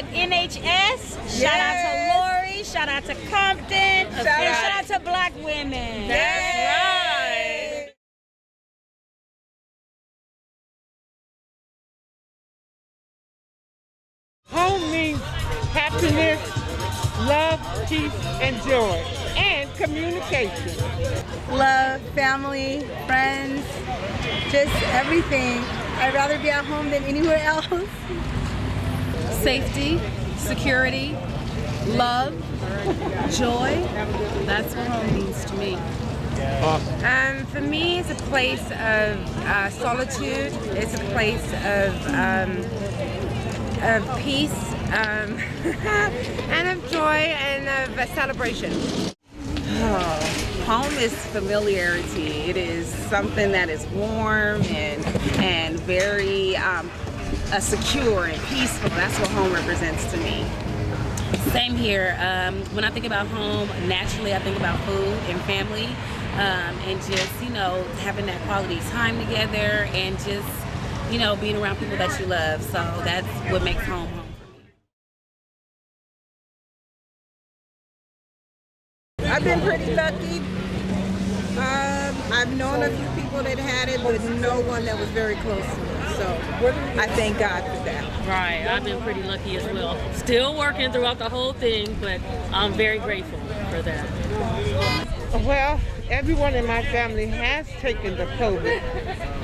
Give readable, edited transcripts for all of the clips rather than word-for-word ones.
at NHS. Shout out to Lori. Shout out to Compton. And shout out to Black women. That's right. Home means happiness, love, peace, and joy, and communication. Love, family, friends, just everything. I'd rather be at home than anywhere else. Safety, security, love, joy. That's what home means to me. For me, it's a place of solitude. It's a place of peace and of joy and of celebration. Home is familiarity. It is something that is warm and very secure and peaceful. That's what home represents to me. Same here. When I think about home, naturally I think about food and family, and just, having that quality time together and just, being around people that you love. So that's what makes home home for me. I've been pretty lucky. I've known a few people that had it, but no one that was very close to me. So I thank God for that. Right, I've been pretty lucky as well. Still working throughout the whole thing, but I'm very grateful for that. Well, everyone in my family has taken the COVID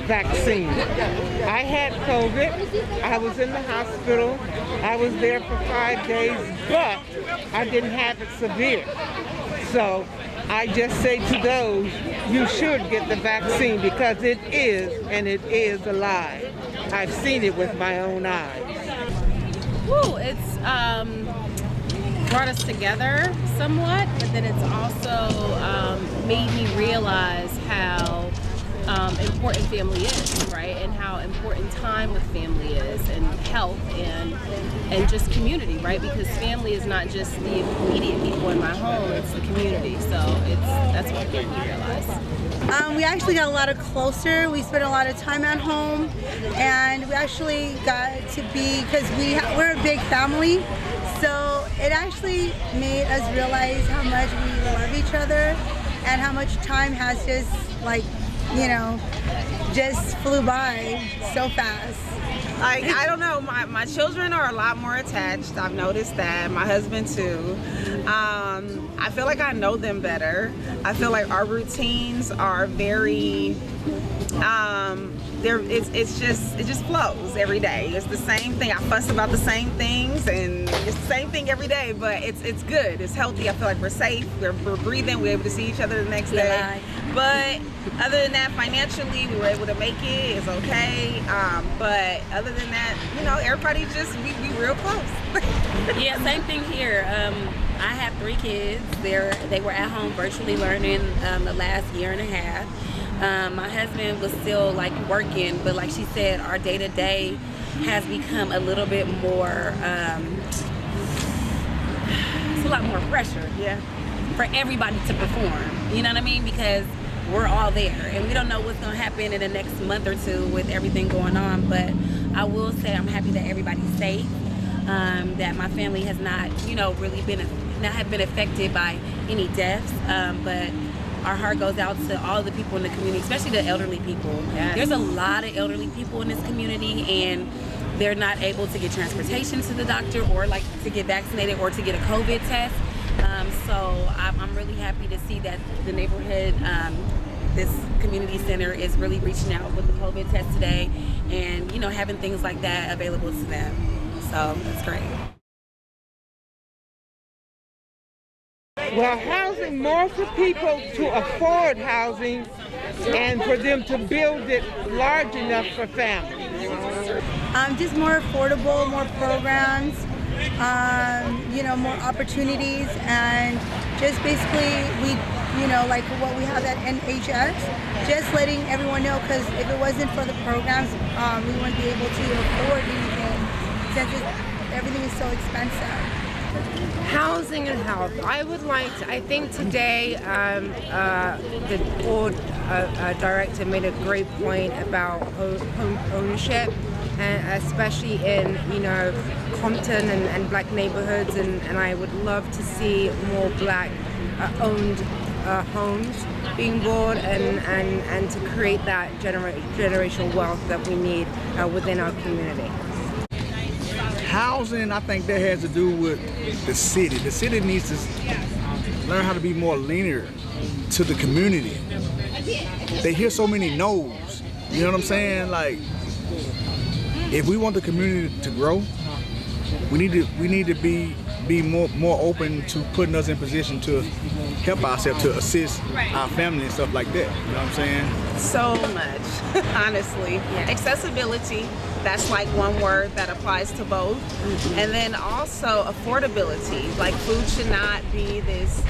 vaccine. I had COVID. I was in the hospital. I was there for 5 days, but I didn't have it severe. So I just say to those, you should get the vaccine because it is, and it is alive. I've seen it with my own eyes. Woo, it's brought us together somewhat, but then it's also made me realize how important family is, right? And how important time with family is, and health, and just community, right? Because family is not just the immediate people in my home, it's the community. So that's what made me realize. We actually got a lot closer. We spent a lot of time at home, and we actually got to be, because we're a big family, so it actually made us realize how much we love each other and how much time has just just flew by so fast. I don't know, my children are a lot more attached. I've noticed that. My husband too. I feel like I know them better. I feel like our routines are very it just flows every day. It's the same thing. I fuss about the same things, and it's the same thing every day, but it's good. It's healthy. I feel like we're safe. We're breathing. We're able to see each other the next day. But other than that, financially, we were able to make it. It's okay. But other than that, everybody just, we real close. Yeah, same thing here. I have 3 kids. They were at home virtually learning the last year and a half. My husband was still working, but like she said, our day-to-day has become a little bit more, it's a lot more pressure, for everybody to perform, you know what I mean? Because we're all there, and we don't know what's gonna happen in the next month or two with everything going on, but I will say I'm happy that everybody's safe, that my family has not, really been affected by any deaths, but our heart goes out to all the people in the community, especially the elderly people. Yes. There's a lot of elderly people in this community, and they're not able to get transportation to the doctor, or to get vaccinated, or to get a COVID test. So I'm really happy to see that the neighborhood, this community center, is really reaching out with the COVID test today, and having things like that available to them. So that's great. Well, housing more for people to afford housing, and for them to build it large enough for families. Just more affordable, more programs, more opportunities, and just basically like what we have at NHS, just letting everyone know, because if it wasn't for the programs, we wouldn't be able to afford anything, since everything is so expensive. Housing and health. I think today the board director made a great point about home ownership, and especially in Compton and black neighborhoods, and I would love to see more black owned homes being bought and to create that generational wealth that we need within our community. Housing, I think that has to do with the city. The city needs to learn how to be more linear to the community. They hear so many no's. You know what I'm saying? Like, if we want the community to grow, we need to be more open to putting us in position to help ourselves, to assist our family and stuff like that. You know what I'm saying? So much, honestly. Accessibility, that's like one word that applies to both. And then also affordability. Like, food should not be this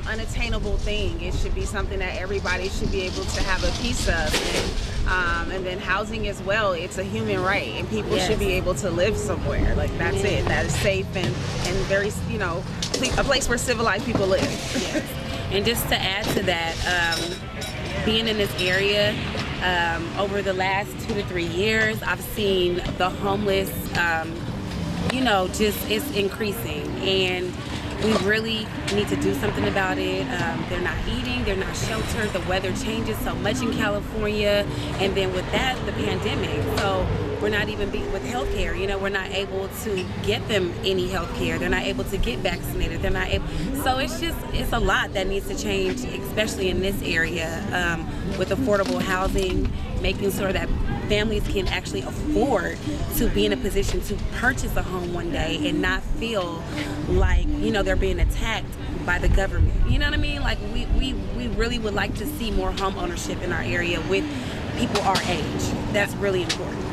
unattainable thing. It should be something that everybody should be able to have a piece of. And then housing as well, it's a human right, and people should be able to live somewhere. Like, that's it. That is safe and very, you know, a place where civilized people live. Yes. And just to add to that, being in this area, over the last 2 to 3 years, I've seen the homeless, you know, just it's increasing, and we really need to do something about it. They're not eating, they're not sheltered, the weather changes so much in California, and then with that, the pandemic. So we're not even with healthcare, you know, we're not able to get them any healthcare. They're not able to get vaccinated. They're not able. So it's a lot that needs to change, especially in this area, with affordable housing, making sure that families can actually afford to be in a position to purchase a home one day and not feel like, you know, they're being attacked by the government. You know what I mean? Like, we really would like to see more home ownership in our area with people our age. That's really important.